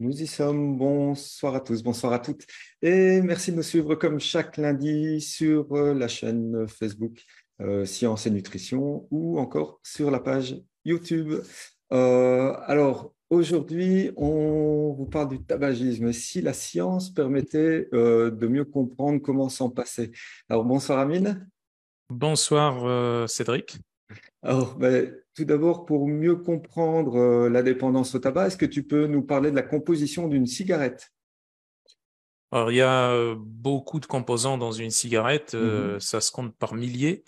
Nous y sommes. Bonsoir à tous, bonsoir à toutes. Et merci de nous suivre comme chaque lundi sur la chaîne Facebook Science et Nutrition ou encore sur la page YouTube. Alors, aujourd'hui, on vous parle du tabagisme. Si la science permettait de mieux comprendre comment s'en passer. Alors, bonsoir Amine. Bonsoir Cédric. Alors, tout d'abord, pour mieux comprendre la dépendance au tabac, est-ce que tu peux nous parler de la composition d'une cigarette? Alors, il y a beaucoup de composants dans une cigarette, Mhm. ça se compte par milliers.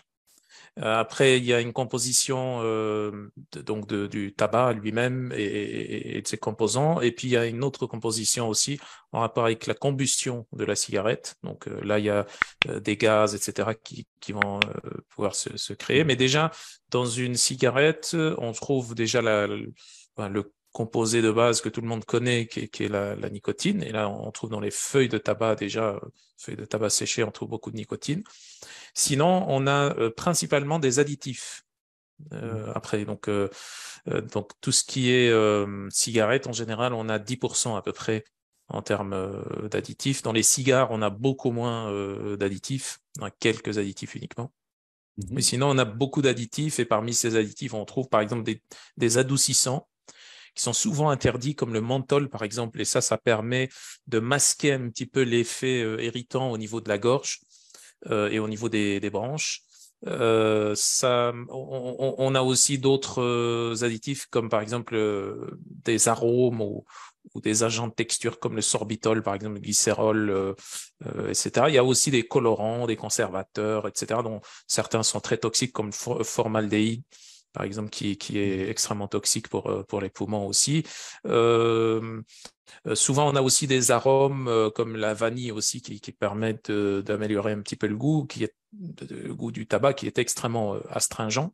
Après, il y a une composition du tabac lui-même et de ses composants. Et puis, il y a une autre composition aussi en rapport avec la combustion de la cigarette. Donc là, il y a des gaz, etc., qui vont pouvoir se créer. Mais déjà, dans une cigarette, on trouve déjà le composé de base que tout le monde connaît, qui est la nicotine. Et là, on trouve dans les feuilles de tabac déjà, feuilles de tabac séchées, on trouve beaucoup de nicotine. Sinon, on a principalement des additifs. Après, donc tout ce qui est cigarette, en général, on a 10% à peu près en termes d'additifs. Dans les cigares, on a beaucoup moins d'additifs, on a quelques additifs uniquement. Mais Mhm. sinon, on a beaucoup d'additifs et parmi ces additifs, on trouve par exemple des adoucissants qui sont souvent interdits, comme le menthol par exemple. Et ça permet de masquer un petit peu l'effet irritant au niveau de la gorge et au niveau des branches. On a aussi d'autres additifs comme par exemple des arômes ou des agents de texture comme le sorbitol, par exemple le glycérol, etc. Il y a aussi des colorants, des conservateurs, etc. dont certains sont très toxiques comme le formaldéhyde, par exemple, qui est extrêmement toxique pour les poumons aussi. Euh, Souvent, on a aussi des arômes comme la vanille aussi qui permettent d'améliorer un petit peu le goût, le goût du tabac qui est extrêmement astringent.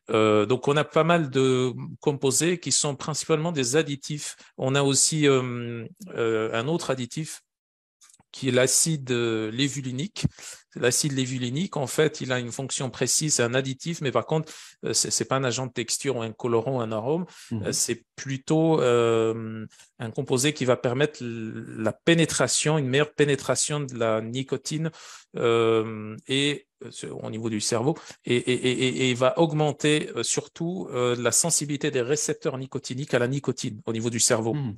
Donc, on a pas mal de composés qui sont principalement des additifs. On a aussi un autre additif qui est l'acide lévulinique. L'acide lévulinique, en fait, il a une fonction précise, c'est un additif, mais par contre, c'est pas un agent de texture ou un colorant ou un arôme, Mhm. c'est plutôt un composé qui va permettre la pénétration, une meilleure pénétration de la nicotine au niveau du cerveau et va augmenter surtout la sensibilité des récepteurs nicotiniques à la nicotine au niveau du cerveau. Mhm.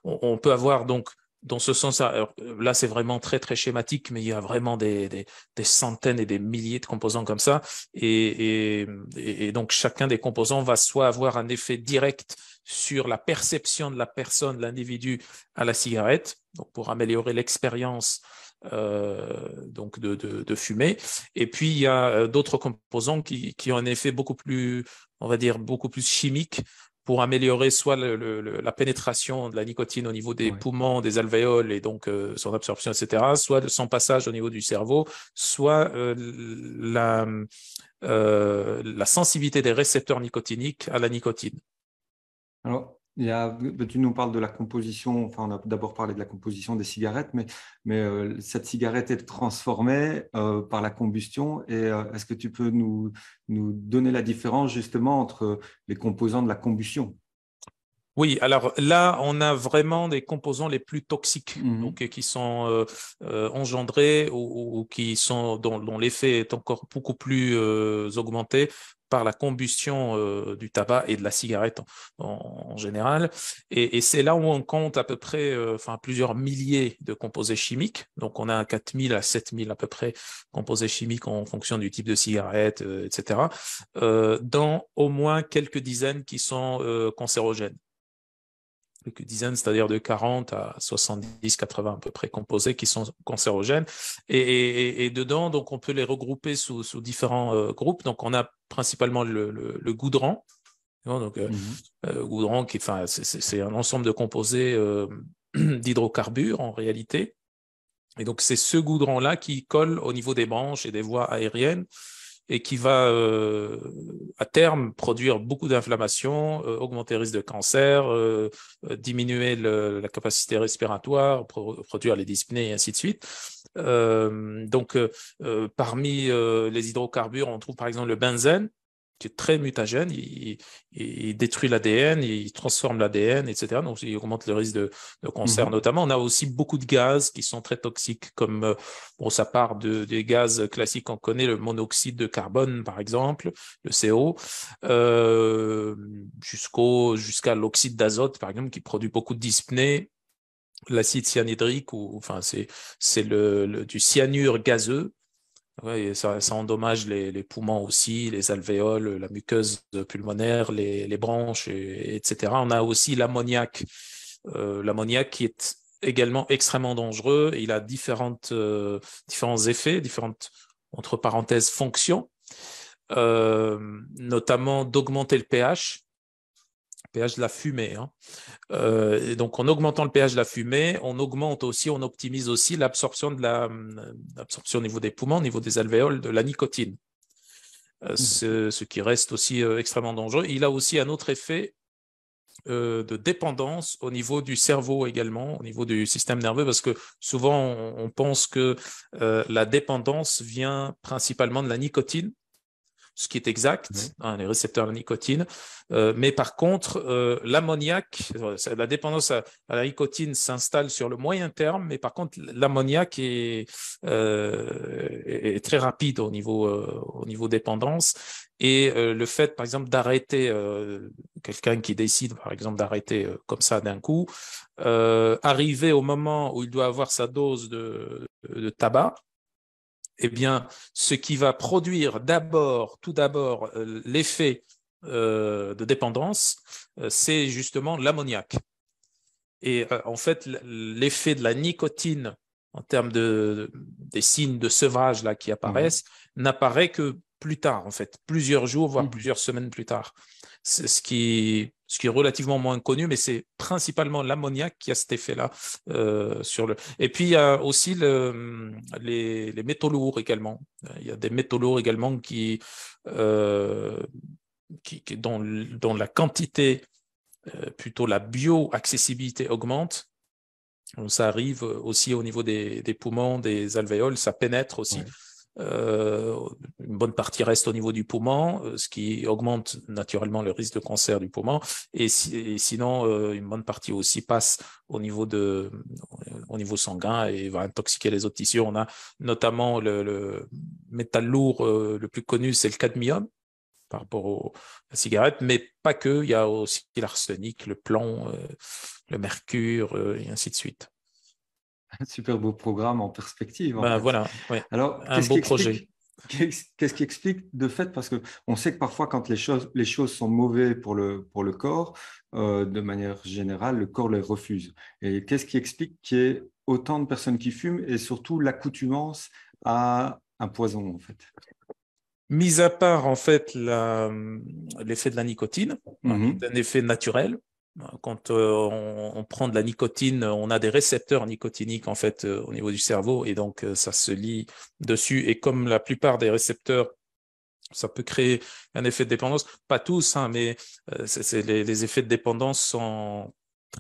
On peut avoir donc dans ce sens-là, là c'est vraiment très très schématique, mais il y a vraiment des centaines et des milliers de composants comme ça, et donc chacun des composants va soit avoir un effet direct sur la perception de la personne, de l'individu à la cigarette, donc pour améliorer l'expérience donc de fumer, et puis il y a d'autres composants qui ont un effet beaucoup plus, on va dire, beaucoup plus chimique pour améliorer soit la pénétration de la nicotine au niveau des Ouais. poumons, des alvéoles et donc son absorption, etc., soit son passage au niveau du cerveau, soit la sensibilité des récepteurs nicotiniques à la nicotine. Alors, tu nous parles de la composition, enfin, on a d'abord parlé de la composition des cigarettes, mais cette cigarette est transformée par la combustion. Et est-ce que tu peux nous donner la différence justement entre les composants de la combustion? Oui, alors là, on a vraiment des composants les plus toxiques, donc Mhm. qui sont engendrés ou qui sont dont l'effet est encore beaucoup plus augmenté par la combustion du tabac et de la cigarette en général. Et c'est là où on compte à peu près, enfin plusieurs milliers de composés chimiques. Donc on a 4000 à 7000 à peu près composés chimiques en fonction du type de cigarette, etc. Dans au moins quelques dizaines qui sont cancérogènes, quelques dizaines, c'est-à-dire de 40 à 70, 80 à peu près composés qui sont cancérogènes. Et dedans, donc, on peut les regrouper sous différents groupes. Donc, on a principalement le goudran. Donc, Mhm. goudran, enfin, c'est un ensemble de composés d'hydrocarbures en réalité. Et donc, c'est ce goudron-là qui colle au niveau des branches et des voies aériennes et qui va à terme produire beaucoup d'inflammation, augmenter le risque de cancer, diminuer la capacité respiratoire, produire les dyspnées et ainsi de suite. Parmi les hydrocarbures, on trouve par exemple le benzène, qui est très mutagène, il détruit l'ADN, il transforme l'ADN, etc. Donc, il augmente le risque de cancer notamment. On a aussi beaucoup de gaz qui sont très toxiques, comme ça part des gaz classiques qu'on connaît, le monoxyde de carbone, par exemple, le CO, jusqu'à l'oxyde d'azote, par exemple, qui produit beaucoup de dyspnée, l'acide cyanhydrique, c'est du cyanure gazeux. Ouais, et ça endommage les poumons aussi, les alvéoles, la muqueuse pulmonaire, les bronches, etc. On a aussi l'ammoniac. L'ammoniac qui est également extrêmement dangereux. Il a différents effets, différentes, entre parenthèses, fonctions, notamment d'augmenter le pH de la fumée. Et donc, en augmentant le pH de la fumée, on optimise aussi l'absorption au niveau des poumons, au niveau des alvéoles, de la nicotine. Ce qui reste aussi extrêmement dangereux. Il a aussi un autre effet de dépendance au niveau du cerveau également, au niveau du système nerveux, parce que souvent, on pense que la dépendance vient principalement de la nicotine, ce qui est exact, les récepteurs de nicotine. Mais par contre, l'ammoniac, la dépendance à la nicotine s'installe sur le moyen terme, mais par contre, l'ammoniac est très rapide au niveau dépendance. Et le fait, par exemple, d'arrêter, quelqu'un qui décide, par exemple, d'arrêter comme ça d'un coup, arriver au moment où il doit avoir sa dose de tabac, eh bien, ce qui va produire tout d'abord, l'effet de dépendance, c'est justement l'ammoniac. Et en fait, l'effet de la nicotine, en termes des signes de sevrage là, qui apparaissent, n'apparaît que plus tard, en fait, plusieurs jours, voire plusieurs semaines plus tard. C'est ce qui est relativement moins connu, mais c'est principalement l'ammoniac qui a cet effet-là sur le. Et puis il y a aussi les métaux lourds également. Il y a des métaux lourds également dont la quantité, plutôt la bioaccessibilité augmente. Ça arrive aussi au niveau des poumons, des alvéoles, ça pénètre aussi. Une bonne partie reste au niveau du poumon, ce qui augmente naturellement le risque de cancer du poumon. Et sinon, une bonne partie aussi passe au niveau sanguin et va intoxiquer les autres tissus. On a notamment le métal lourd le plus connu, c'est le cadmium par rapport à la cigarette, mais pas que. Il y a aussi l'arsenic, le plomb, le mercure, et ainsi de suite. Un super beau programme en perspective, en fait. Voilà, ouais. Alors, Un beau projet. Qu'est-ce qui explique de fait, parce qu'on sait que parfois quand les choses sont mauvaises pour le corps, de manière générale, le corps les refuse. Et qu'est-ce qui explique qu'il y ait autant de personnes qui fument et surtout l'accoutumance à un poison, en fait? Mis à part, en fait, l'effet de la nicotine, qui est un effet naturel. Quand on prend de la nicotine, on a des récepteurs nicotiniques, en fait, au niveau du cerveau, et donc ça se lie dessus. Et comme la plupart des récepteurs, ça peut créer un effet de dépendance. Pas tous, mais les effets de dépendance sont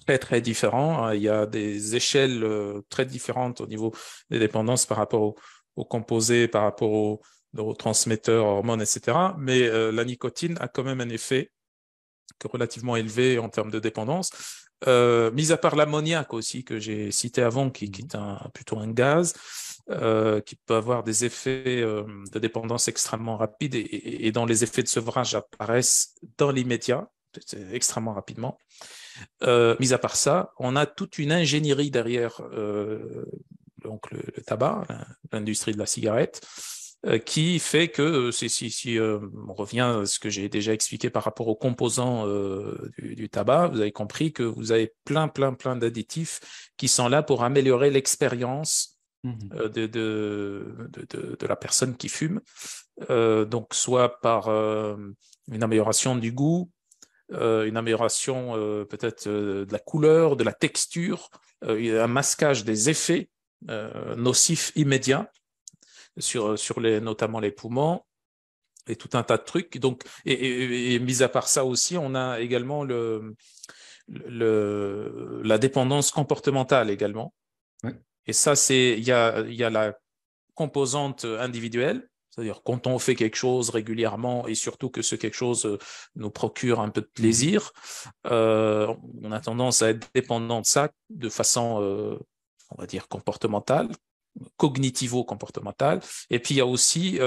très, très différents. Il y a des échelles très différentes au niveau des dépendances par rapport aux composés, par rapport aux neurotransmetteurs, hormones, etc. Mais la nicotine a quand même un effet relativement élevé en termes de dépendance. Mis à part l'ammoniac aussi, que j'ai cité avant, qui est plutôt un gaz, qui peut avoir des effets de dépendance extrêmement rapides et dont les effets de sevrage apparaissent dans l'immédiat, extrêmement rapidement. Mis à part ça, on a toute une ingénierie derrière donc le tabac, l'industrie de la cigarette, qui fait que, si on revient à ce que j'ai déjà expliqué par rapport aux composants du tabac, vous avez compris que vous avez plein d'additifs qui sont là pour améliorer l'expérience de la personne qui fume, donc soit par une amélioration du goût, une amélioration peut-être de la couleur, de la texture, un masquage des effets nocifs immédiats sur notamment les poumons et tout un tas de trucs. Donc, et mis à part ça aussi, on a également la dépendance comportementale également. Ouais. Et ça, il y a la composante individuelle C'est-à-dire quand on fait quelque chose régulièrement et surtout que ce quelque chose nous procure un peu de plaisir, on a tendance à être dépendant de ça de façon, on va dire, comportementale, cognitivo-comportementale. Et puis il y a aussi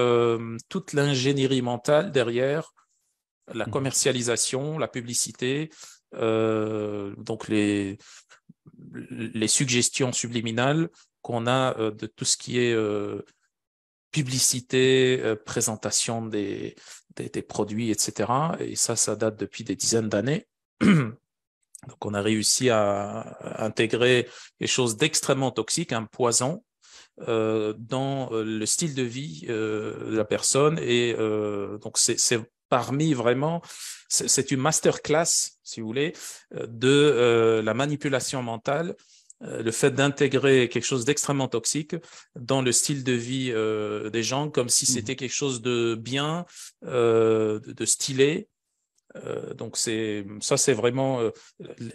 toute l'ingénierie mentale derrière la commercialisation, la publicité, donc les suggestions subliminales qu'on a de tout ce qui est publicité, présentation des produits, etc. Et ça date depuis des dizaines d'années. Donc, on a réussi à intégrer quelque chose d'extrêmement toxique, un poison, dans le style de vie de la personne. Et donc, c'est parmi vraiment, c'est une masterclass, si vous voulez, de la manipulation mentale, le fait d'intégrer quelque chose d'extrêmement toxique dans le style de vie des gens, comme si c'était quelque chose de bien, de stylé. Donc ça, c'est vraiment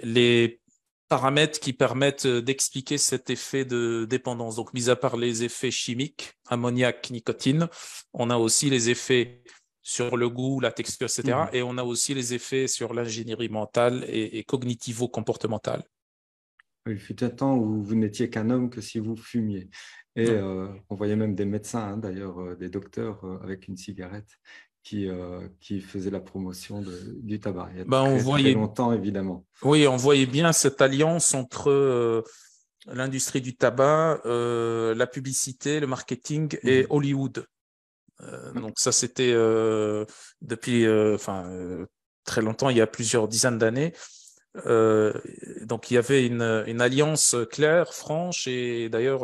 les paramètres qui permettent d'expliquer cet effet de dépendance. Donc, mis à part les effets chimiques, ammoniac, nicotine, on a aussi les effets sur le goût, la texture, etc. Et on a aussi les effets sur l'ingénierie mentale et cognitivo-comportementale. Il fut un temps où vous n'étiez qu'un homme que si vous fumiez. Et on voyait même des médecins, hein, d'ailleurs, des docteurs avec une cigarette qui faisaient la promotion du tabac. Il y a très, très longtemps, évidemment. Oui, on voyait bien cette alliance entre l'industrie du tabac, la publicité, le marketing et Hollywood. Donc ça, c'était depuis très longtemps, il y a plusieurs dizaines d'années. Donc il y avait une alliance claire, franche et d'ailleurs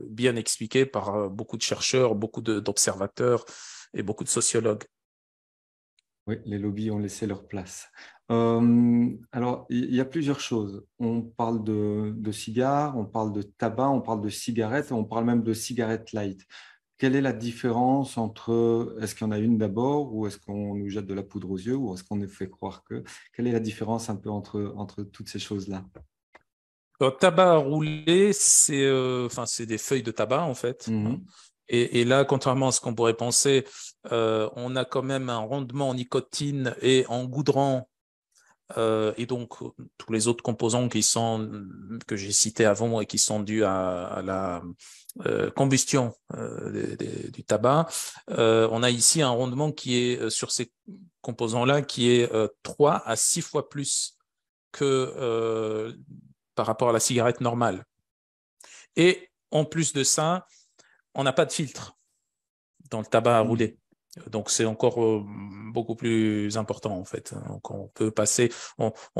bien expliquée par beaucoup de chercheurs, beaucoup d'observateurs et beaucoup de sociologues. Oui, les lobbies ont laissé leur place. Alors, il y a plusieurs choses. On parle de cigares, on parle de tabac, on parle de cigarettes, on parle même de cigarettes light. Quelle est la différence entre, est-ce qu'il y en a une d'abord, ou est-ce qu'on nous jette de la poudre aux yeux, ou est-ce qu'on nous fait croire que... Quelle est la différence un peu entre toutes ces choses-là? Le tabac à rouler, c'est des feuilles de tabac en fait. Et là, contrairement à ce qu'on pourrait penser, on a quand même un rendement en nicotine et en goudron. Et donc, tous les autres composants que j'ai cités avant et qui sont dus à la combustion du tabac, on a ici un rendement qui est sur ces composants-là qui est 3 à 6 fois plus que par rapport à la cigarette normale. Et en plus de ça, on n'a pas de filtre dans le tabac à rouler. Donc, c'est encore beaucoup plus important, en fait. Donc, on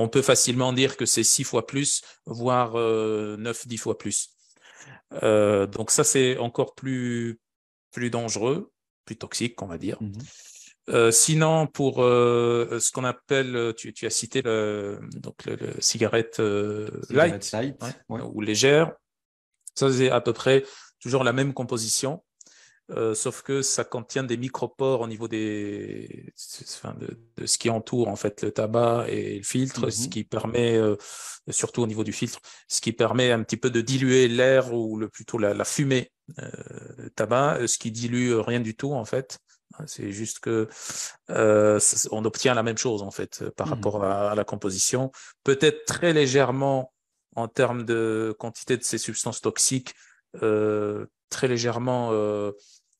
peut facilement dire que c'est 6 fois plus, voire 9, 10 fois plus. Donc, ça, c'est encore plus dangereux, plus toxique, on va dire. Sinon, pour ce qu'on appelle, tu as cité le cigarette light, ou légère, ça, c'est à peu près toujours la même composition. Sauf que ça contient des micropores au niveau de ce qui entoure en fait le tabac et le filtre, ce qui permet, surtout au niveau du filtre, ce qui permet un petit peu de diluer l'air ou plutôt la fumée tabac, ce qui dilue rien du tout en fait. C'est juste que on obtient la même chose en fait par rapport à la composition, peut-être très légèrement en termes de quantité de ces substances toxiques, très légèrement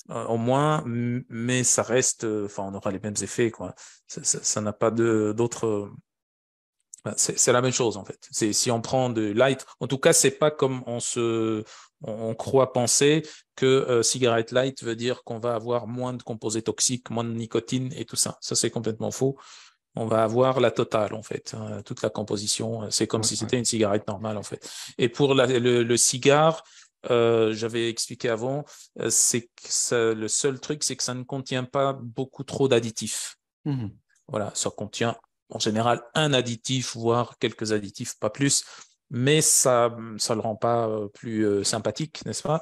en moins, mais ça reste, on aura les mêmes effets, quoi. Ça n'a pas d'autres. C'est la même chose en fait. Si on prend de light, en tout cas, c'est pas comme on croit penser que cigarette light veut dire qu'on va avoir moins de composés toxiques, moins de nicotine et tout ça. Ça, c'est complètement faux. On va avoir la totale en fait, toute la composition. C'est comme si c'était une cigarette normale en fait. Et pour le cigare, j'avais expliqué avant, c'est que le seul truc, c'est que ça ne contient pas beaucoup trop d'additifs. Voilà, ça contient en général un additif, voire quelques additifs, pas plus, mais ça le rend pas plus sympathique, n'est-ce pas?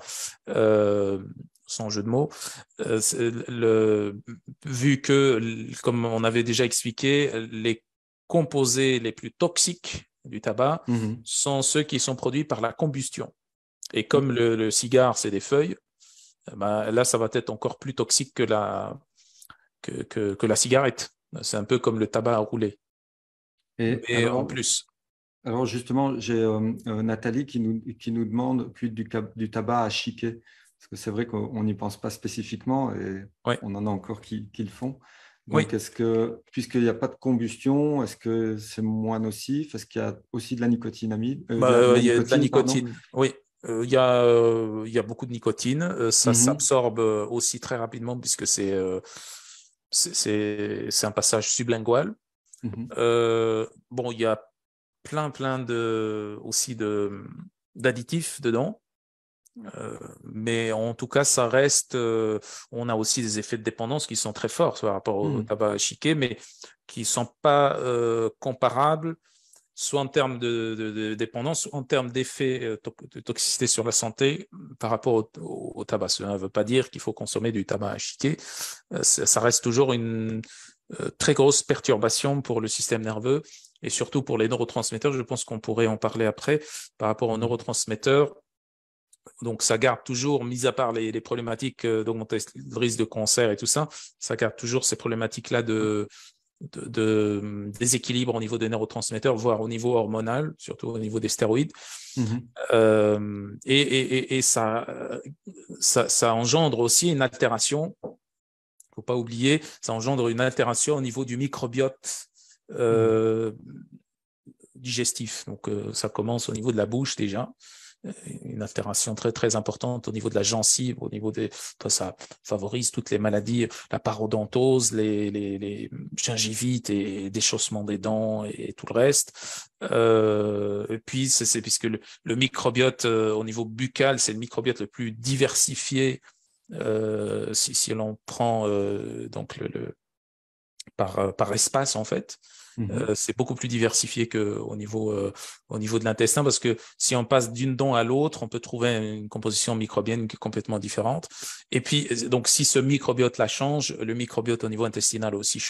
Sans jeu de mots. Vu que, comme on avait déjà expliqué, les composés les plus toxiques du tabac sont ceux qui sont produits par la combustion. Et comme le cigare, c'est des feuilles, ben, là, ça va être encore plus toxique que que la cigarette. C'est un peu comme le tabac à rouler, Et mais en plus. alors justement, j'ai Nathalie qui nous demande quid du tabac à chiquer. Parce que c'est vrai qu'on n'y pense pas spécifiquement et Oui, on en a encore qui le font. oui. Donc, est-ce que, puisqu'il n'y a pas de combustion, est-ce que c'est moins nocif? Est-ce qu'il y a aussi de la nicotinamide, de Bah, la il y a de la nicotine, pardon? nicotine. Oui, il y a beaucoup de nicotine. Ça Mhm, s'absorbe aussi très rapidement puisque c'est un passage sublingual. mhm, Bon, il y a plein aussi d'additifs dedans. Mais en tout cas, ça reste. On a aussi des effets de dépendance qui sont très forts par rapport au mhm, tabac chiqué, mais qui ne sont pas comparables, soit en termes de dépendance, soit en termes d'effets de toxicité sur la santé par rapport au tabac. Cela ne veut pas dire qu'il faut consommer du tabac chiqué. Ça reste toujours une très grosse perturbation pour le système nerveux et surtout pour les neurotransmetteurs. Je pense qu'on pourrait en parler après par rapport aux mhm. neurotransmetteurs. Donc, ça garde toujours, mis à part les problématiques d'augmenter le risque de cancer et tout ça, ça garde toujours ces problématiques-là de déséquilibre au niveau des neurotransmetteurs, voire au niveau hormonal, surtout au niveau des stéroïdes. Mhm. Et ça engendre aussi une altération, il ne faut pas oublier, ça engendre une altération au niveau du microbiote Mhm. euh, digestif. Donc, ça commence au niveau de la bouche déjà, une altération très importante au niveau de la gencive, au niveau des, ça favorise toutes les maladies, la parodontose, les gingivites et déchaussement des dents et tout le reste. Et puis c'est puisque le microbiote au niveau buccal, c'est le microbiote le plus diversifié si l'on prend donc par espace en fait. Mhm. C'est beaucoup plus diversifié au niveau de l'intestin parce que si on passe d'une dent à l'autre, on peut trouver une composition microbienne qui est complètement différente. Et puis, donc, si ce microbiote-là change, le microbiote au niveau intestinal aussi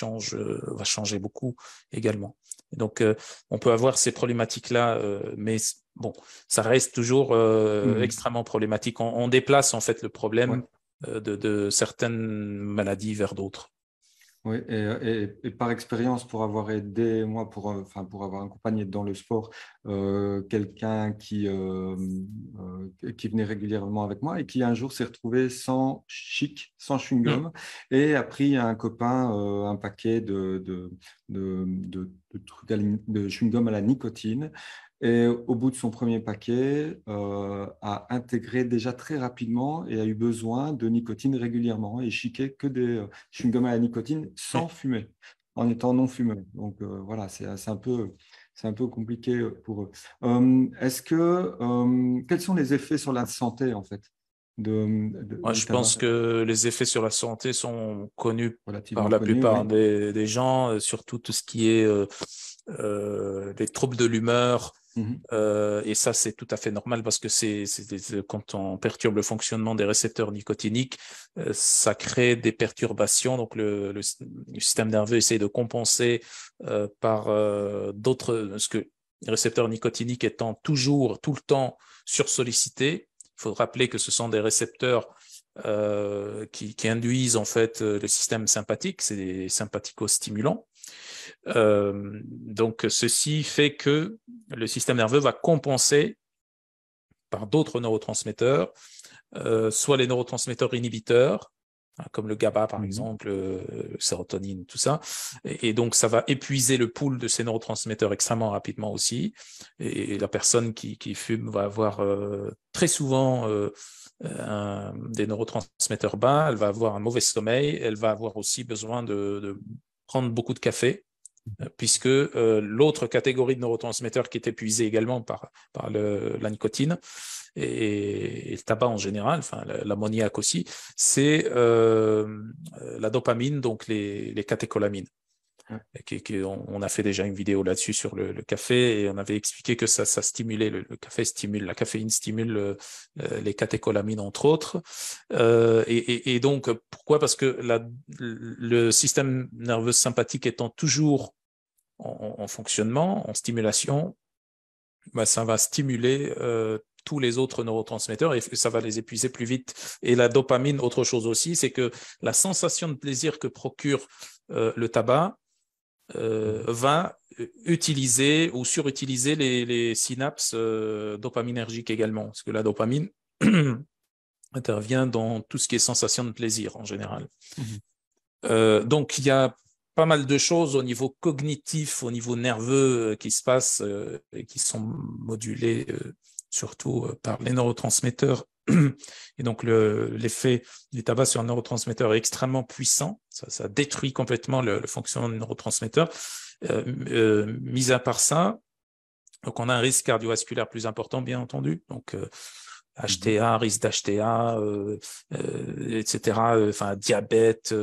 va changer beaucoup également. Et donc, on peut avoir ces problématiques-là, mais bon, ça reste toujours Mhm. extrêmement problématique. On déplace en fait le Ouais. problème de certaines maladies vers d'autres. Oui, et par expérience, pour avoir aidé, moi, enfin, pour avoir accompagné dans le sport, quelqu'un qui venait régulièrement avec moi et qui un jour s'est retrouvé sans chic, sans Mm. chewing-gum, et a pris à un copain un paquet de trucs de chewing-gum à la nicotine. Et au bout de son premier paquet, a intégré déjà très rapidement et a eu besoin de nicotine régulièrement et chiquait que des chewing-gum à la nicotine Oui. sans fumer, en étant non fumeur. Donc voilà, c'est un peu compliqué pour eux. Quels sont les effets sur la santé en fait Moi, du je tabac pense que les effets sur la santé sont connus par relativement la connus, plupart oui. des gens, surtout tout ce qui est les troubles de l'humeur. Mhm. Et ça, c'est tout à fait normal parce que quand on perturbe le fonctionnement des récepteurs nicotiniques, ça crée des perturbations. Donc, le système nerveux essaie de compenser par d'autres, parce que les récepteurs nicotiniques étant toujours, tout le temps sursollicités, il faut rappeler que ce sont des récepteurs qui induisent en fait le système sympathique, c'est des sympathico-stimulants. Donc, ceci fait que le système nerveux va compenser par d'autres neurotransmetteurs, soit les neurotransmetteurs inhibiteurs, hein, comme le GABA par Mhm. exemple, sérotonine, tout ça. Et donc, ça va épuiser le pool de ces neurotransmetteurs extrêmement rapidement aussi. Et la personne qui fume va avoir très souvent des neurotransmetteurs bas, elle va avoir un mauvais sommeil, elle va avoir aussi besoin de prendre beaucoup de café puisque l'autre catégorie de neurotransmetteurs qui est épuisée également par la nicotine et le tabac en général, enfin l'ammoniac aussi, c'est la dopamine, donc les catécholamines. Ouais. On a fait déjà une vidéo là-dessus sur le café et on avait expliqué que ça stimulait, le café stimule, la caféine stimule les catécholamines entre autres. Et donc, pourquoi? Parce que le système nerveux sympathique étant toujours en fonctionnement, en stimulation, bah, ça va stimuler tous les autres neurotransmetteurs et ça va les épuiser plus vite. Et la dopamine, autre chose aussi, c'est que la sensation de plaisir que procure le tabac va utiliser ou surutiliser les synapses dopaminergiques également, parce que la dopamine intervient dans tout ce qui est sensation de plaisir en général. Donc, il y a pas mal de choses au niveau cognitif, au niveau nerveux qui se passent et qui sont modulées surtout par les neurotransmetteurs. Et donc, l'effet du tabac sur un neurotransmetteur est extrêmement puissant. Ça détruit complètement le fonctionnement du neurotransmetteur. Mis à part ça, donc on a un risque cardiovasculaire plus important, bien entendu. Donc, HTA, risque d'HTA, etc., enfin, diabète,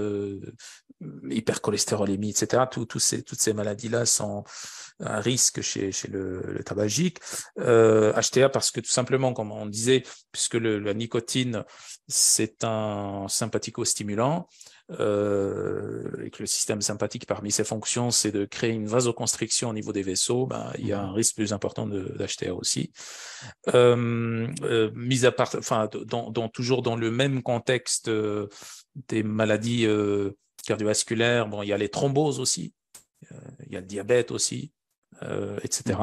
hypercholestérolémie, etc. Toutes ces maladies-là sont un risque chez le tabagique. HTA parce que tout simplement, comme on disait, puisque la nicotine, c'est un sympathico-stimulant, et que le système sympathique, parmi ses fonctions, c'est de créer une vasoconstriction au niveau des vaisseaux, il y a un risque plus important d'HTA aussi. Mis à part, enfin, toujours dans le même contexte des maladies cardiovasculaires, bon, il y a les thromboses aussi, il y a le diabète aussi, etc.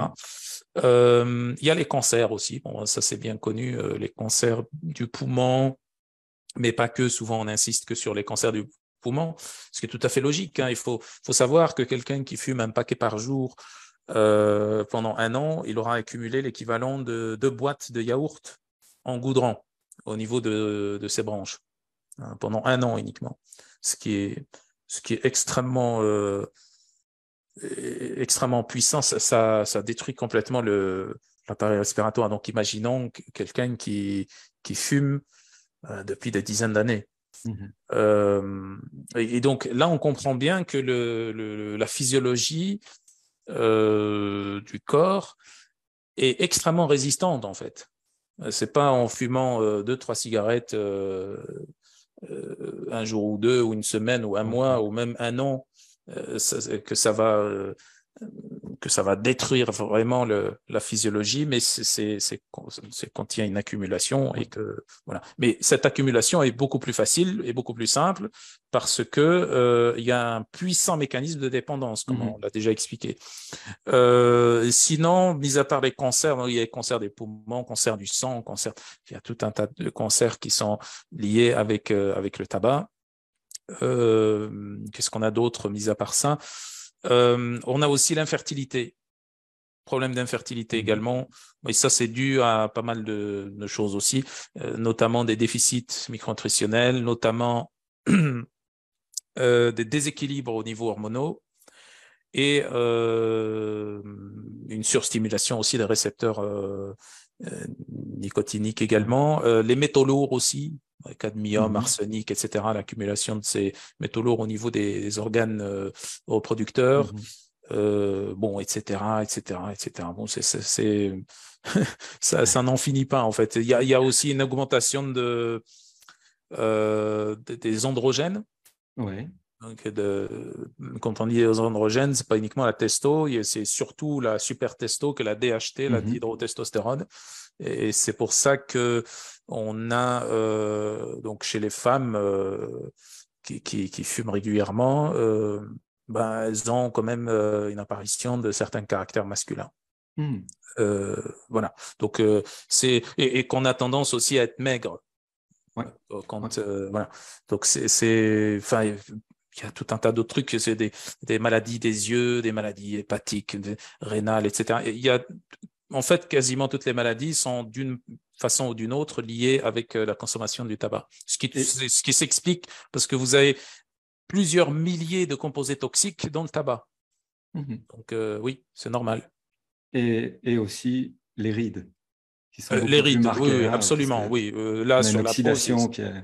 Il y a les cancers aussi, bon, ça c'est bien connu, les cancers du poumon, mais pas que. Souvent on insiste que sur les cancers du poumon, ce qui est tout à fait logique, hein. Il faut savoir que quelqu'un qui fume un paquet par jour pendant 1 an, il aura accumulé l'équivalent de 2 boîtes de yaourt en goudron au niveau de ses branches, hein, pendant 1 an uniquement, ce qui est extrêmement puissant. Ça détruit complètement l'appareil respiratoire. Donc imaginons quelqu'un qui fume depuis des dizaines d'années. Et donc là, on comprend bien que la physiologie du corps est extrêmement résistante, en fait. C'est pas en fumant 2-3 cigarettes un jour ou 2 ou une semaine ou un mois ou même 1 an que ça va détruire vraiment la physiologie, mais c'est quand il y a une accumulation et que voilà. Mais cette accumulation est beaucoup plus facile et beaucoup plus simple parce que il y a un puissant mécanisme de dépendance, comme on l'a déjà expliqué. Sinon, mis à part les cancers, il y a les cancers des poumons, cancer du sang, il y a tout un tas de cancers qui sont liés avec le tabac. Qu'est-ce qu'on a d'autre mis à part ça? On a aussi l'infertilité, problème d'infertilité également. Et ça, c'est dû à pas mal de choses aussi, notamment des déficits micronutritionnels, notamment des déséquilibres au niveau hormonaux et une surstimulation aussi des récepteurs nicotiniques également. Les métaux lourds aussi, cadmium, arsenic, etc., l'accumulation de ces métaux lourds au niveau des organes reproducteurs, bon, etc., etc., etc. Bon, ça n'en finit pas, en fait. Il y a aussi une augmentation des androgènes. Ouais. Donc quand on dit les androgènes, c'est pas uniquement la testo, c'est surtout la super testo que la DHT, la dihydrotestostérone. Et c'est pour ça que on a donc chez les femmes qui fument régulièrement, elles ont quand même une apparition de certains caractères masculins. Voilà. Donc et qu'on a tendance aussi à être maigre. Ouais. Voilà. Donc enfin, il y a tout un tas d'autres trucs, c'est des maladies des yeux, des maladies hépatiques, rénales, etc. Et il y a, en fait, quasiment toutes les maladies sont d'une façon ou d'une autre liées avec la consommation du tabac. Ce qui s'explique parce que vous avez plusieurs milliers de composés toxiques dans le tabac. Donc oui, c'est normal. Et aussi les rides. Qui sont Les beaucoup plus rides, marquées, oui, hein, absolument, oui. Là, sur la peau,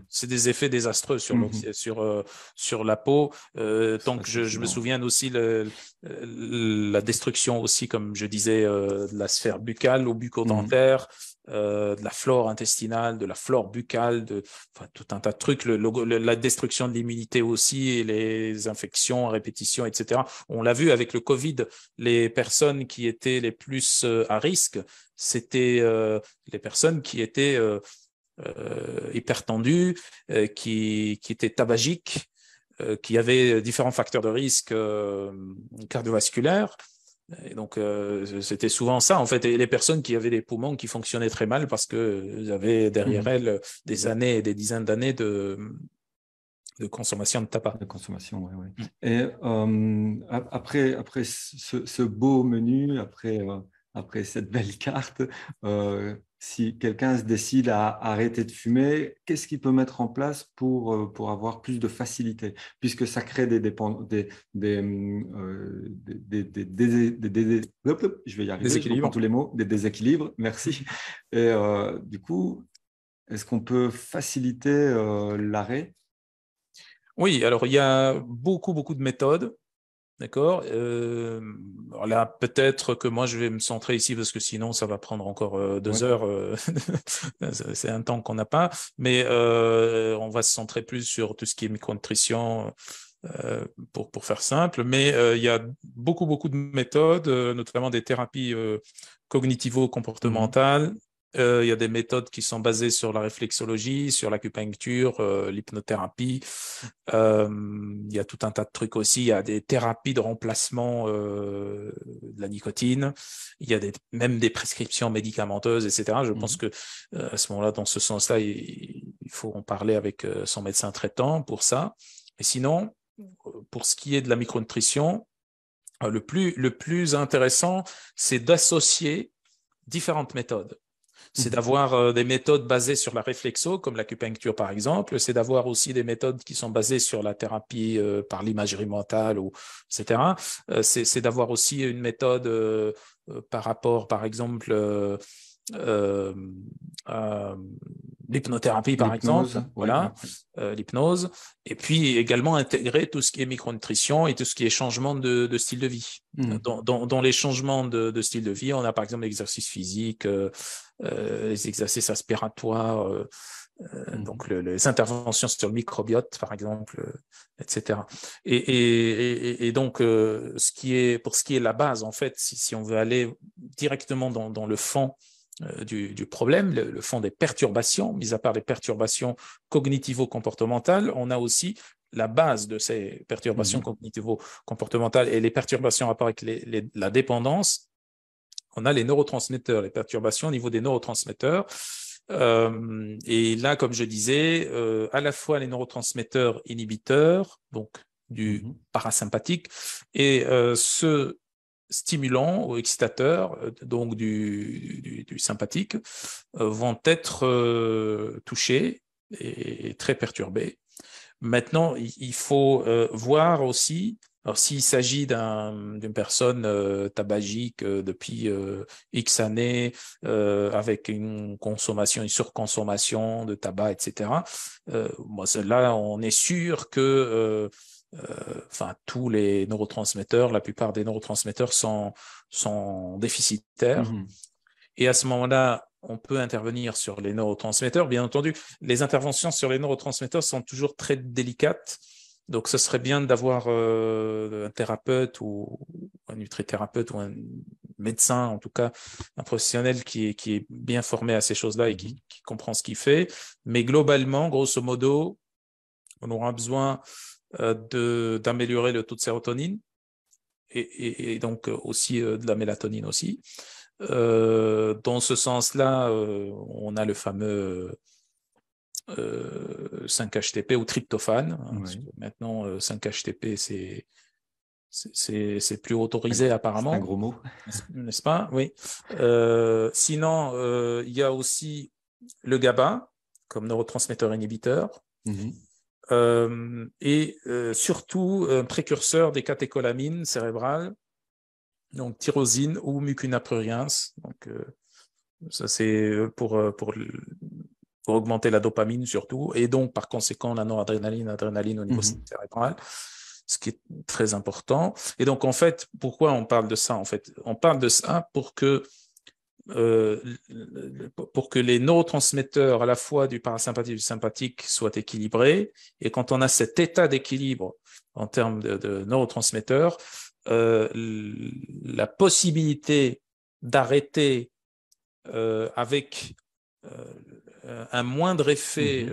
c'est des effets désastreux sur la peau. Donc, je me souviens aussi la destruction aussi, comme je disais, de la sphère buccale ou bucco-dentaire. de la flore intestinale, de la flore buccale, tout un tas de trucs, la destruction de l'immunité aussi, et les infections à répétition, etc. On l'a vu avec le Covid, les personnes qui étaient les plus à risque, c'était les personnes qui étaient hypertendues, qui étaient tabagiques, qui avaient différents facteurs de risque cardiovasculaires. Et donc, c'était souvent ça, en fait. Et les personnes qui avaient des poumons qui fonctionnaient très mal parce qu'elles avaient derrière elles des années et des dizaines d'années de consommation de tabac. De consommation, oui. Ouais. Et après ce beau menu, après cette belle carte, si quelqu'un se décide à arrêter de fumer, qu'est-ce qu'il peut mettre en place pour avoir plus de facilité, puisque ça crée je vais y arriver, je reprends tous les mots, des déséquilibres, merci. Et du coup, est-ce qu'on peut faciliter l'arrêt? Oui, alors il y a beaucoup de méthodes. D'accord. Là, peut-être que moi, je vais me centrer ici parce que sinon, ça va prendre encore 2 heures. C'est un temps qu'on n'a pas. Mais on va se centrer plus sur tout ce qui est micronutrition pour faire simple. Mais il y a beaucoup de méthodes, notamment des thérapies cognitivo-comportementales. Il y a des méthodes qui sont basées sur la réflexologie, sur l'acupuncture, l'hypnothérapie. Il y a tout un tas de trucs aussi. Il y a des thérapies de remplacement de la nicotine. Il y a même des prescriptions médicamenteuses, etc. Je pense que à ce moment-là, dans ce sens-là, il faut en parler avec son médecin traitant pour ça. Et sinon, pour ce qui est de la micronutrition, le plus intéressant, c'est d'associer différentes méthodes. C'est d'avoir des méthodes basées sur la réflexo, comme l'acupuncture par exemple. C'est d'avoir aussi des méthodes qui sont basées sur la thérapie par l'imagerie mentale, etc. C'est d'avoir aussi une méthode par rapport, par exemple, l'hypnothérapie, par exemple, voilà, l'hypnose, et puis également intégrer tout ce qui est micronutrition et tout ce qui est changement de style de vie. Dans les changements de style de vie, on a par exemple l'exercice physique, les exercices aspiratoires, donc les interventions sur le microbiote, par exemple, etc. Et donc, pour ce qui est la base, en fait, si on veut aller directement dans le fond du problème, le fond des perturbations, mis à part les perturbations cognitivo-comportementales, on a aussi la base de ces perturbations cognitivo-comportementales et les perturbations en rapport avec la dépendance. On a les neurotransmetteurs, les perturbations au niveau des neurotransmetteurs. Et là, comme je disais, à la fois les neurotransmetteurs inhibiteurs, donc du parasympathique, et ceux stimulants ou excitateurs, donc du sympathique, vont être touchés et très perturbés. Maintenant, il faut voir aussi, alors s'il s'agit d'une personne tabagique depuis X années, avec une surconsommation de tabac, etc., là, on est sûr que tous les neurotransmetteurs, la plupart des neurotransmetteurs sont déficitaires. Et à ce moment-là, on peut intervenir sur les neurotransmetteurs. Bien entendu, les interventions sur les neurotransmetteurs sont toujours très délicates. Donc, ce serait bien d'avoir un thérapeute ou un nutrithérapeute ou un médecin, en tout cas un professionnel qui est bien formé à ces choses-là et qui comprend ce qu'il fait. Mais globalement, grosso modo, on aura besoin d'améliorer le taux de sérotonine et donc aussi de la mélatonine aussi. Dans ce sens-là, on a le fameux 5-HTP ou tryptophane. Parce que maintenant, 5-HTP, c'est plus autorisé apparemment. C'est un gros mot. N'est-ce pas? Oui. Sinon, il y a aussi le GABA comme neurotransmetteur inhibiteur. Et surtout un précurseur des catécholamines cérébrales, donc tyrosine ou mucuna pruriens. Donc ça c'est pour augmenter la dopamine surtout, et donc par conséquent la noradrénaline, adrénaline au niveau cérébral, ce qui est très important. Et donc en fait, pourquoi on parle de ça? En fait, on parle de ça pour que pour que les neurotransmetteurs à la fois du parasympathique et du sympathique soient équilibrés. Et quand on a cet état d'équilibre en termes de neurotransmetteurs, la possibilité d'arrêter avec un moindre effet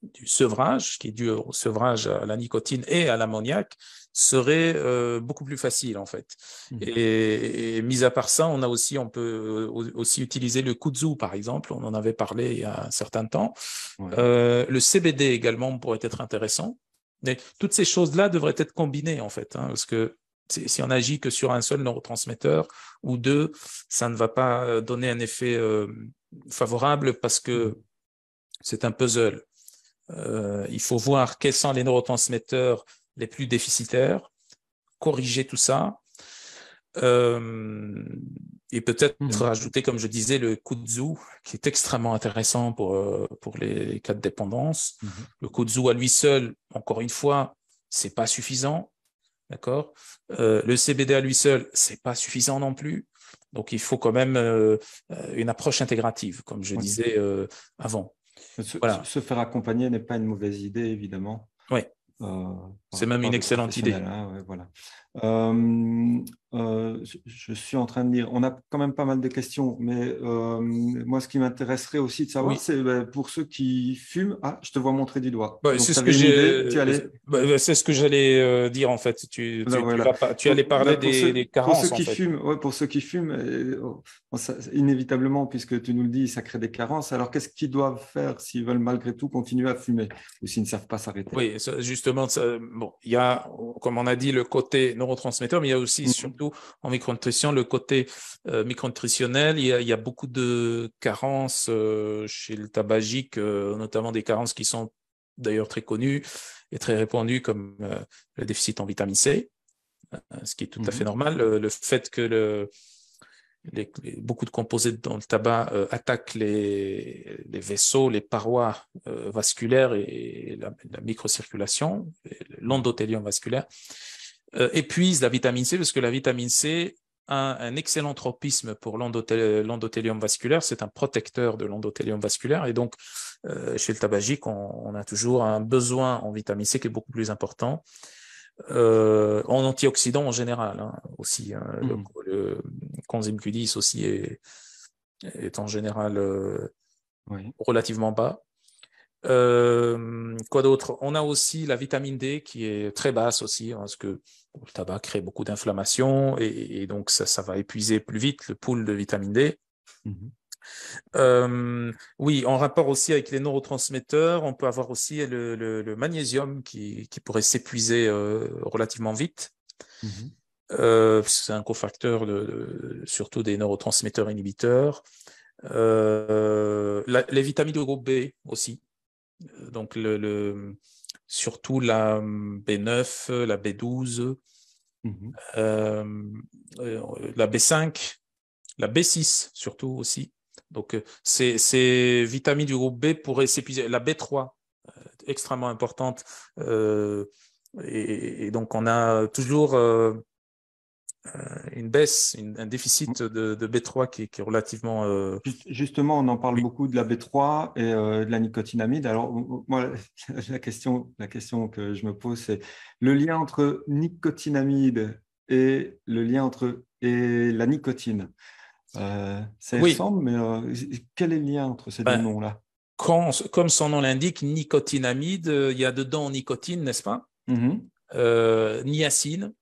du sevrage, qui est dû au sevrage à la nicotine et à l'ammoniac, serait beaucoup plus facile en fait. Et mis à part ça, on peut aussi utiliser le kudzu par exemple, on en avait parlé il y a un certain temps. Le CBD également pourrait être intéressant. Mais toutes ces choses-là devraient être combinées en fait, parce que si on agit que sur un seul neurotransmetteur ou deux, ça ne va pas donner un effet favorable parce que c'est un puzzle. Il faut voir quels sont les neurotransmetteurs les plus déficitaires, corriger tout ça, et peut-être rajouter, comme je disais, le kudzu, qui est extrêmement intéressant pour les cas de dépendance. Le kudzu à lui seul, encore une fois, c'est pas suffisant, d'accord. Le CBD à lui seul, c'est pas suffisant non plus. Donc il faut quand même une approche intégrative, comme je disais avant. Se faire accompagner n'est pas une mauvaise idée, évidemment. Oui, c'est même une excellente idée. Hein, voilà. Je suis en train de dire, on a quand même pas mal de questions, mais moi, ce qui m'intéresserait aussi de savoir, c'est pour ceux qui fument. Ah, je te vois montrer du doigt. C'est ce que j'allais dire en fait. Tu allais parler des carences. Pour ceux qui fument, inévitablement, puisque tu nous le dis, ça crée des carences. Alors, qu'est-ce qu'ils doivent faire s'ils veulent malgré tout continuer à fumer ou s'ils ne savent pas s'arrêter? Oui, justement, il y a, comme on a dit, le côté neurotransmetteur, mais il y a aussi, surtout en micronutrition, le côté micronutritionnel. Il y a beaucoup de carences chez le tabagique, notamment des carences qui sont d'ailleurs très connues et très répandues, comme le déficit en vitamine C, ce qui est tout à fait normal. Le fait que beaucoup de composés dans le tabac attaquent les vaisseaux, les parois vasculaires et la microcirculation, l'endothélium vasculaire, épuisent la vitamine C, parce que la vitamine C a un excellent tropisme pour l'endothélium vasculaire. C'est un protecteur de l'endothélium vasculaire, et donc chez le tabagique, on a toujours un besoin en vitamine C qui est beaucoup plus important. En antioxydants en général aussi. Le coenzyme Q10 aussi est en général relativement bas. Quoi d'autre? On a aussi la vitamine D qui est très basse aussi, parce que le tabac crée beaucoup d'inflammation, et donc ça va épuiser plus vite le pool de vitamine D. Oui, en rapport aussi avec les neurotransmetteurs, on peut avoir aussi le magnésium qui pourrait s'épuiser relativement vite. C'est un cofacteur surtout des neurotransmetteurs inhibiteurs. Les vitamines de groupe B aussi. Donc surtout la B9, la B12, la B5, la B6 surtout aussi. Donc, ces vitamines du groupe B pourraient s'épuiser. La B3, extrêmement importante. Et donc, on a toujours une baisse, un déficit de B3 qui est relativement... Justement, on en parle beaucoup de la B3 et de la nicotinamide. Alors, moi, la question que je me pose, c'est le lien entre nicotinamide et la nicotine. Ça ressemble, mais quel est le lien entre ces deux noms-là? Comme son nom l'indique, nicotinamide, il y a dedans nicotine, n'est-ce pas? Niacine.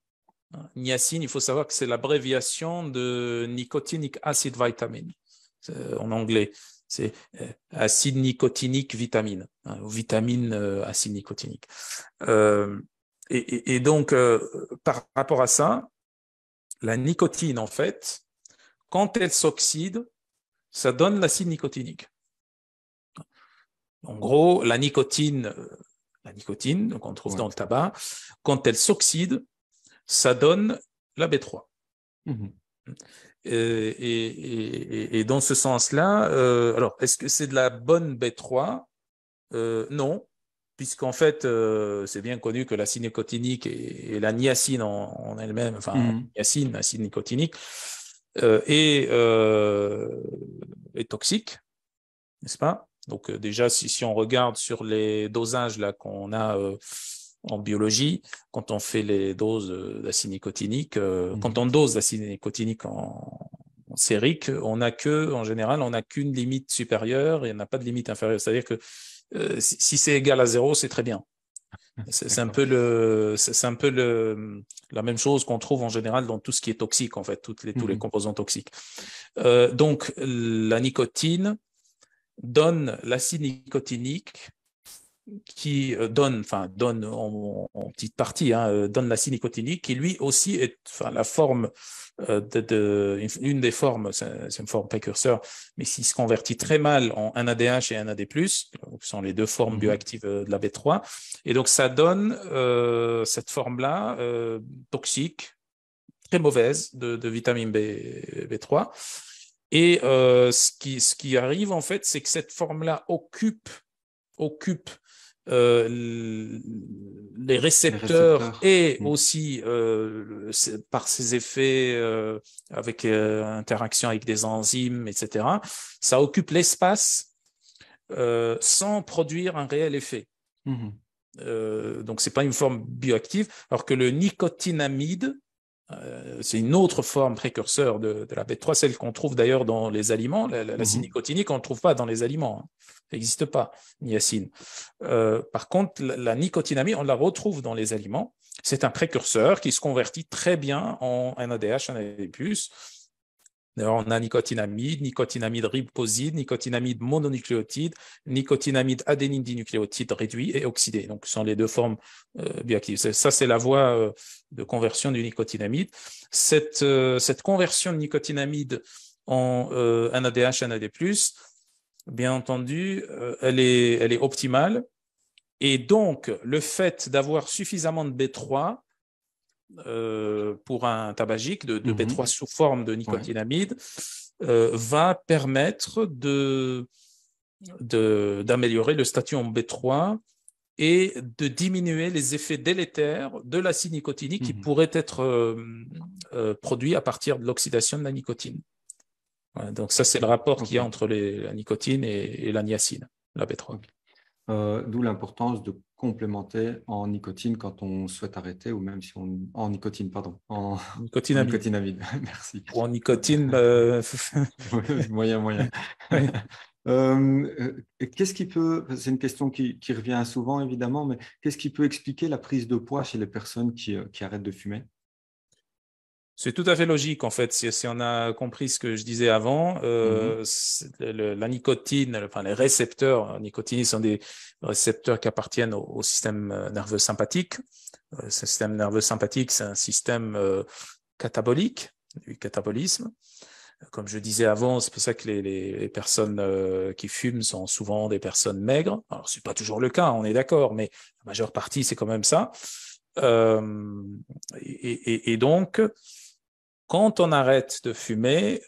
Niacine, il faut savoir que c'est l'abréviation de nicotinic acid vitamin en anglais. C'est acide nicotinique vitamine, ou vitamine acide nicotinique. Et donc, par rapport à ça, la nicotine, en fait, quand elle s'oxyde, ça donne l'acide nicotinique. En gros, la nicotine qu'on trouve dans le tabac, quand elle s'oxyde, ça donne la B3. Et dans ce sens-là, alors, est-ce que c'est de la bonne B3? Non, puisqu'en fait, c'est bien connu que l'acide nicotinique et la niacine en elle-même, enfin, niacine, acide nicotinique, est toxique, n'est-ce pas? Donc déjà, si on regarde sur les dosages là qu'on a en biologie, quand on fait les doses d'acide nicotinique, quand on dose d'acide nicotinique en sérique, en général, on n'a qu'une limite supérieure et on n'a pas de limite inférieure. C'est-à-dire que si c'est égal à 0, c'est très bien. C'est un peu la même chose qu'on trouve en général dans tout ce qui est toxique, en fait, tous les composants toxiques. Donc, la nicotine donne l'acide nicotinique qui donne en petite partie, donne l'acide nicotinique qui lui aussi est la forme une des formes, c'est une forme précurseur, mais qui se convertit très mal en NADH et NAD+, qui sont les deux formes bioactives de la B3. Et donc ça donne cette forme-là toxique, très mauvaise de vitamine B3. Et ce qui arrive en fait, c'est que cette forme-là occupe les récepteurs et aussi par ses effets avec interaction avec des enzymes, etc. Ça occupe l'espace sans produire un réel effet. Donc c'est pas une forme bioactive, alors que le nicotinamide, c'est une autre forme précurseur de la B3, celle qu'on trouve d'ailleurs dans les aliments. L'acide nicotinique, on ne le trouve pas dans les aliments. Ça n'existe pas, niacine. Par contre, la nicotinamide, on la retrouve dans les aliments. C'est un précurseur qui se convertit très bien en NADH, NAD+. D'ailleurs, on a nicotinamide riboside, nicotinamide mononucléotide, nicotinamide adénine dinucléotide réduit et oxydé. Donc, ce sont les deux formes bioactives. Ça, c'est la voie de conversion du nicotinamide. Cette conversion de nicotinamide en NADH, NAD+, bien entendu, elle est optimale. Et donc, le fait d'avoir suffisamment de B3 pour un tabagique, de B3 sous forme de nicotinamide, va permettre d'améliorer le statut en B3 et de diminuer les effets délétères de l'acide nicotinique qui pourrait être produit à partir de l'oxydation de la nicotine. Ouais, donc ça, c'est le rapport qu'il y a entre la nicotine et la niacine, la B3. D'où l'importance de complémenter en nicotine quand on souhaite arrêter, ou même si on... En nicotine, pardon. En nicotinamide. Merci. Ou en nicotine, moyen. Qu'est-ce qui peut... C'est une question qui revient souvent, évidemment, mais qu'est-ce qui peut expliquer la prise de poids chez les personnes qui arrêtent de fumer? C'est tout à fait logique, en fait, si on a compris ce que je disais avant. La nicotine, enfin, les récepteurs nicotiniques sont des récepteurs qui appartiennent au système nerveux sympathique. Ce système nerveux sympathique, c'est un système catabolique, du catabolisme. Comme je disais avant, c'est pour ça que les personnes qui fument sont souvent des personnes maigres. Alors, c'est pas toujours le cas, on est d'accord, mais la majeure partie, c'est quand même ça. Et donc, quand on arrête de fumer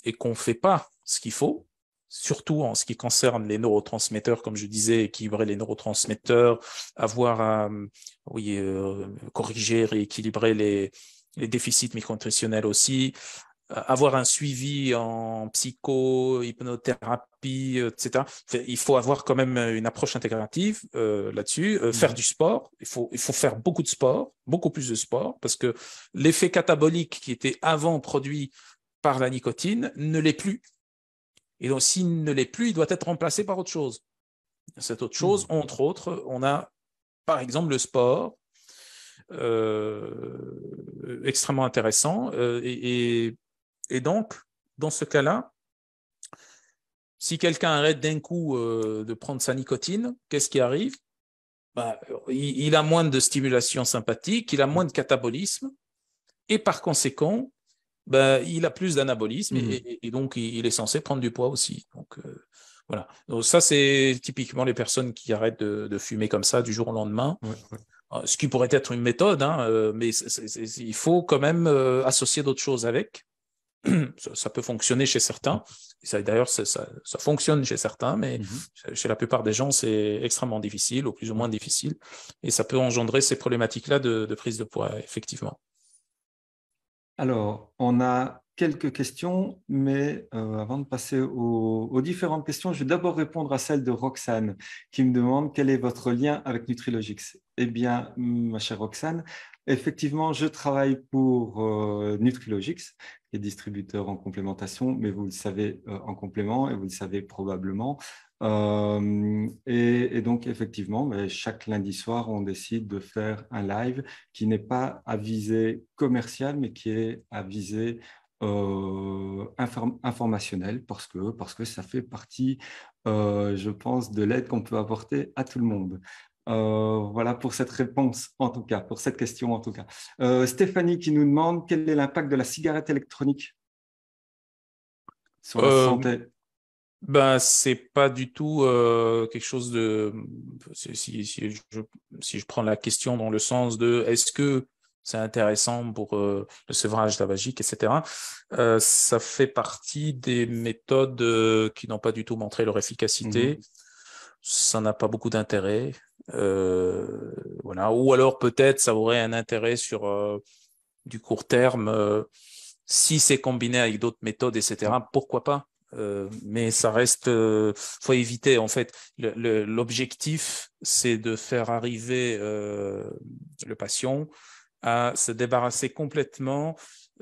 et qu'on ne fait pas ce qu'il faut, surtout en ce qui concerne les neurotransmetteurs, comme je disais, équilibrer les neurotransmetteurs, avoir à corriger, rééquilibrer les déficits micronutritionnels aussi, avoir un suivi en psycho, hypnothérapie, etc. Il faut avoir quand même une approche intégrative là-dessus. Faire du sport, il faut faire beaucoup de sport, beaucoup plus de sport, parce que l'effet catabolique qui était avant produit par la nicotine ne l'est plus. Et donc, s'il ne l'est plus, il doit être remplacé par autre chose. Cette autre chose, entre autres, on a par exemple le sport, extrêmement intéressant, et donc, dans ce cas-là, si quelqu'un arrête d'un coup de prendre sa nicotine, qu'est-ce qui arrive? Il a moins de stimulation sympathique, il a moins de catabolisme, et par conséquent, il a plus d'anabolisme, et donc il est censé prendre du poids aussi. Donc, voilà. Donc, ça, c'est typiquement les personnes qui arrêtent de fumer comme ça du jour au lendemain. Ce qui pourrait être une méthode, mais il faut quand même associer d'autres choses avec. Ça peut fonctionner chez certains. D'ailleurs, ça fonctionne chez certains, mais chez la plupart des gens, c'est extrêmement difficile, ou plus ou moins difficile. Et ça peut engendrer ces problématiques-là de prise de poids, effectivement. Alors, on a quelques questions, mais avant de passer aux différentes questions, je vais d'abord répondre à celle de Roxane qui me demande quel est votre lien avec Nutrilogix. Eh bien, ma chère Roxane, effectivement, je travaille pour Nutrilogix, qui est distributeur en complémentation, mais vous le savez en complément et vous le savez probablement. Et donc, effectivement, mais chaque lundi soir, on décide de faire un live qui n'est pas à visée commerciale, mais qui est à visée informationnelle, parce que ça fait partie, je pense, de l'aide qu'on peut apporter à tout le monde. Voilà pour cette réponse, en tout cas, pour cette question, en tout cas. Stéphanie qui nous demande quel est l'impact de la cigarette électronique sur la Euh, santé. Ben, c'est pas du tout quelque chose de. Si je prends la question dans le sens de est-ce que c'est intéressant pour le sevrage tabagique, etc. Ça fait partie des méthodes qui n'ont pas du tout montré leur efficacité. Mhm, Ça n'a pas beaucoup d'intérêt. Voilà. Ou alors peut-être ça aurait un intérêt sur du court terme si c'est combiné avec d'autres méthodes, ouais, etc. Pourquoi pas? Mais ça reste, faut éviter en fait. L'objectif, c'est de faire arriver le patient à se débarrasser complètement,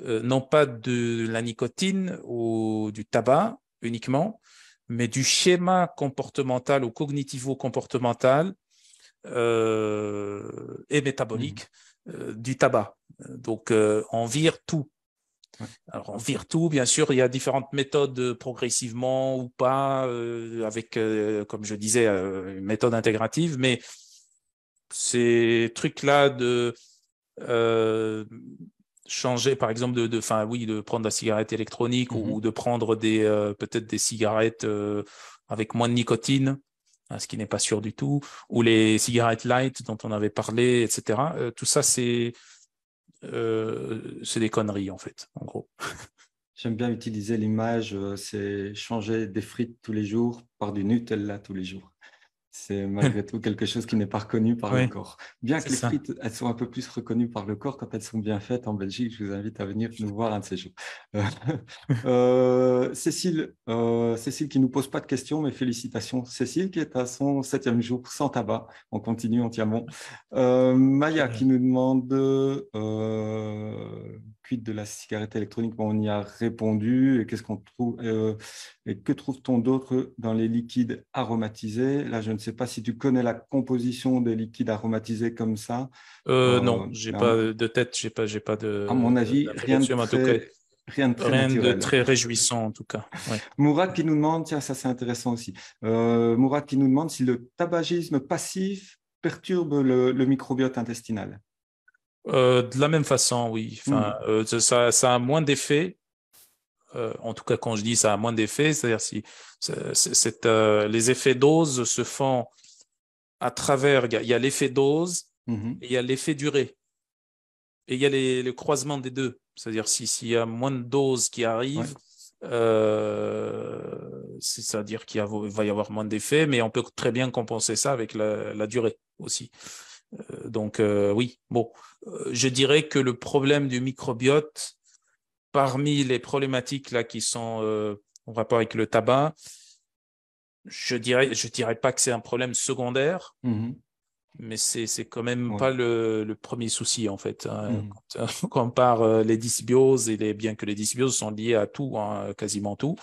non pas de la nicotine ou du tabac uniquement, mais du schéma comportemental ou cognitivo-comportemental et mhm, métabolique du tabac. Donc, on vire tout. ouais, Alors, on ok. vire tout, bien sûr, il y a différentes méthodes progressivement ou pas, avec, comme je disais, une méthode intégrative, mais ces trucs-là de euh, changer, par exemple, oui, de prendre la cigarette électronique ou Mhm. de prendre peut-être des cigarettes avec moins de nicotine, hein, ce qui n'est pas sûr du tout, ou les cigarettes light dont on avait parlé, etc. Tout ça, c'est des conneries, en fait, en gros. J'aime bien utiliser l'image, c'est changer des frites tous les jours par du Nutella tous les jours. C'est malgré tout quelque chose qui n'est pas reconnu par le Oui, corps. Bien c'est que les ça. frites, elles sont un peu plus reconnues par le corps quand elles sont bien faites en Belgique. Je vous invite à venir nous voir un de ces jours. Euh, Cécile qui nous pose pas de questions, mais félicitations. Cécile qui est à son 7e jour sans tabac. On continue, on tient bon. Très Maya qui bien. nous demande quid de la cigarette électronique. Bon, on y a répondu. Et qu'est-ce qu'on trouve et que trouve-t-on d'autre dans les liquides aromatisés? Là, je ne sais pas si tu connais la composition des liquides aromatisés comme ça. Non, j'ai Mais pas de tête, j'ai pas à mon avis, d'infos là-dessus, mais en tout cas, rien de très rien de naturel. très réjouissant, en tout cas. Ouais. Mourad qui nous demande, tiens, ça c'est intéressant aussi. Mourad qui nous demande si le tabagisme passif perturbe le microbiote intestinal. De la même façon, oui. Enfin, Hmm. ça a moins d'effet. En tout cas, quand je dis ça a moins d'effet, c'est-à-dire si les effets dose se font à travers. Il y a l'effet dose Mhm. et il y a l'effet durée. Et il y a le croisement des deux. C'est-à-dire s'il y a moins de doses qui Ouais. arrivent, c'est-à-dire va y avoir moins d'effets, mais on peut très bien compenser ça avec la durée aussi. Donc oui, bon, je dirais que le problème du microbiote, parmi les problématiques là qui sont en rapport avec le tabac, je dirais pas que c'est un problème secondaire, Mhm. mais c'est quand même Ouais. pas le premier souci en fait, hein. Mhm. Quand on compare les dysbioses bien que les dysbioses sont liées à tout, hein, quasiment tout,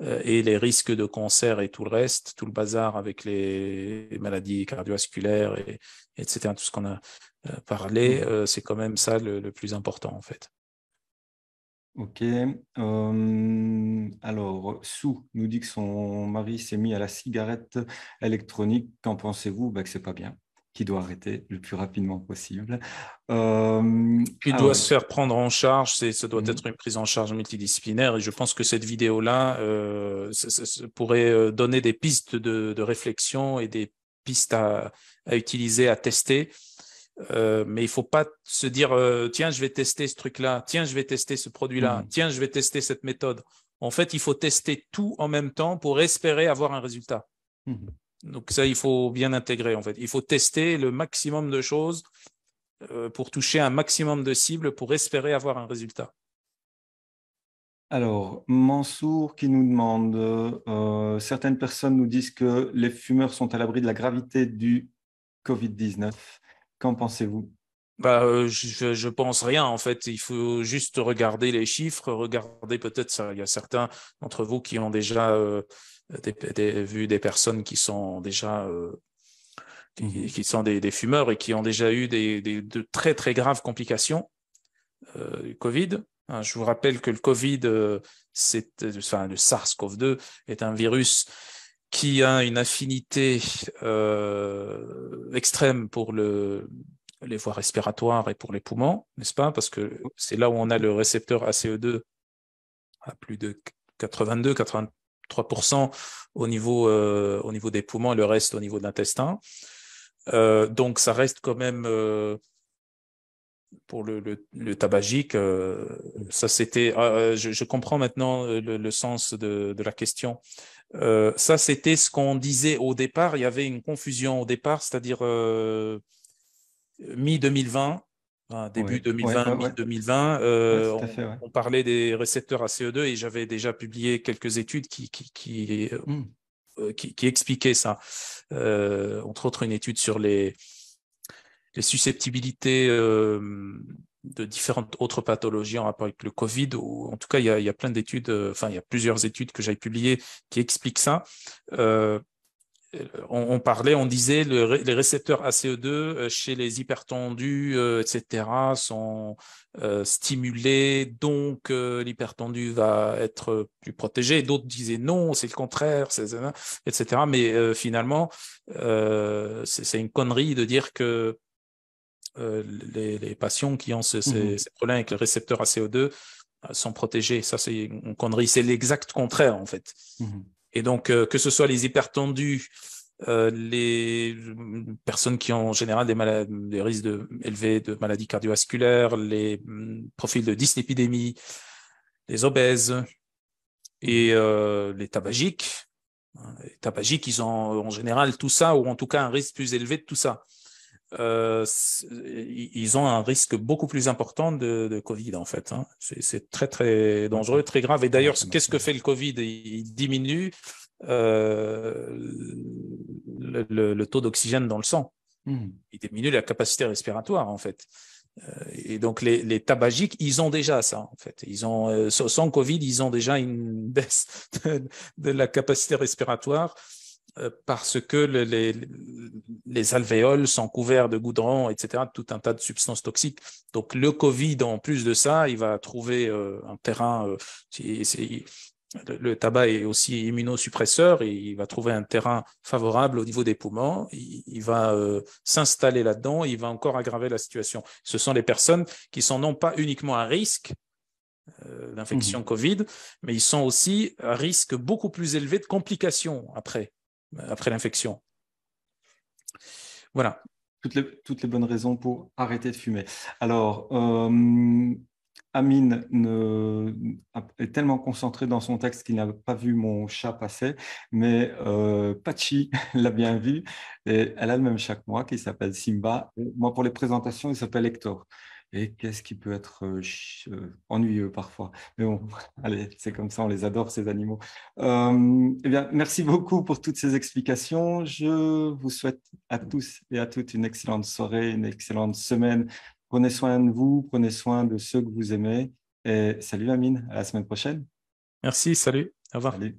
et les risques de cancer et tout le reste, tout le bazar avec les maladies cardiovasculaires etc. Tout ce qu'on a parlé, Mhm. c'est quand même ça le plus important en fait. Ok. Alors, Sue nous dit que son mari s'est mis à la cigarette électronique. Qu'en pensez-vous? Ben, que c'est pas bien, qu'il doit arrêter le plus rapidement possible. Qui doit se Alors, faire prendre en charge, ça doit mhm, être une prise en charge multidisciplinaire et je pense que cette vidéo-là ça pourrait donner des pistes de réflexion et des pistes à utiliser, à tester. Mais il faut pas se dire tiens, je vais tester ce truc-là, tiens, je vais tester ce produit-là, mhm, tiens, je vais tester cette méthode. En fait, il faut tester tout en même temps pour espérer avoir un résultat. mhm. Donc ça, il faut bien intégrer en fait. Il faut tester le maximum de choses pour toucher un maximum de cibles pour espérer avoir un résultat. Alors, Mansour qui nous demande, certaines personnes nous disent que les fumeurs sont à l'abri de la gravité du Covid-19. Qu'en pensez-vous? Je pense rien en fait. Il faut juste regarder les chiffres, regarder peut-être ça. Il y a certains d'entre vous qui ont déjà vu des personnes qui sont déjà qui sont des fumeurs et qui ont déjà eu de très très graves complications du Covid. Hein, je vous rappelle que le Covid, enfin, le SARS-CoV-2 est un virus qui a une affinité extrême pour les voies respiratoires et pour les poumons, n'est-ce pas? Parce que c'est là où on a le récepteur ACE2 à plus de 82-83% au niveau des poumons et le reste au niveau de l'intestin. Donc, ça reste quand même pour le tabagique. Ça, c'était. Je comprends maintenant le sens de la question. Ça, c'était ce qu'on disait au départ. Il y avait une confusion au départ, c'est-à-dire mi-2020, début Oui, ouais, 2020, ouais, ouais, mi-2020, ouais, tout à fait, ouais. on parlait des récepteurs ACE2 et j'avais déjà publié quelques études qui expliquaient ça. Entre autres, une étude sur les susceptibilités de différentes autres pathologies en rapport avec le Covid, ou en tout cas, il y a plein d'études, enfin, il y a plusieurs études que j'ai publiées qui expliquent ça. Euh, on disait les récepteurs ACE2 chez les hypertendus, etc., sont stimulés, donc l'hypertendu va être plus protégé. D'autres disaient non, c'est le contraire, etc. Mais finalement, c'est une connerie de dire que les patients qui ont Mhm, ces problèmes avec le récepteur ACO2 sont protégés. Ça, c'est une connerie. C'est l'exact contraire, en fait. mhm, Et donc, que ce soit les hypertendus, les personnes qui ont en général des risques élevés de maladies cardiovasculaires, les profils de dyslipidémie, les obèses et mhm, les tabagiques. Les tabagiques, ils ont en général tout ça, ou en tout cas un risque plus élevé de tout ça. Ils ont un risque beaucoup plus important de Covid, en fait. Hein. C'est très, très ouais, dangereux, très grave. Et ouais, d'ailleurs, qu'est-ce que j'imagine. fait le Covid? Il diminue euh, le taux d'oxygène dans le sang. Mhm, Il diminue la capacité respiratoire, en fait. Et donc, les tabagiques, ils ont déjà ça, en fait. Ils ont, sans Covid, ils ont déjà une baisse de la capacité respiratoire parce que les alvéoles sont couverts de goudron, etc., tout un tas de substances toxiques. Donc, le Covid, en plus de ça, il va trouver un terrain. Le tabac est aussi immunosuppresseur et il va trouver un terrain favorable au niveau des poumons. Il va s'installer là-dedans, il va encore aggraver la situation. Ce sont les personnes qui sont non pas uniquement à risque d'infection mhm. Covid, mais ils sont aussi à risque beaucoup plus élevé de complications après l'infection. Voilà. Toutes les bonnes raisons pour arrêter de fumer. Alors, Amine est tellement concentré dans son texte qu'il n'a pas vu mon chat passer, mais Pachi l'a bien vu et elle a le même chat que moi qui s'appelle Simba. Et moi, pour les présentations, il s'appelle Hector. Et qu'est-ce qui peut être ennuyeux parfois. Mais bon, allez, c'est comme ça, on les adore, ces animaux. Eh bien, merci beaucoup pour toutes ces explications. Je vous souhaite à tous et à toutes une excellente soirée, une excellente semaine. Prenez soin de vous, prenez soin de ceux que vous aimez. Et salut Amine, à la semaine prochaine. Merci, salut, au revoir. Salut.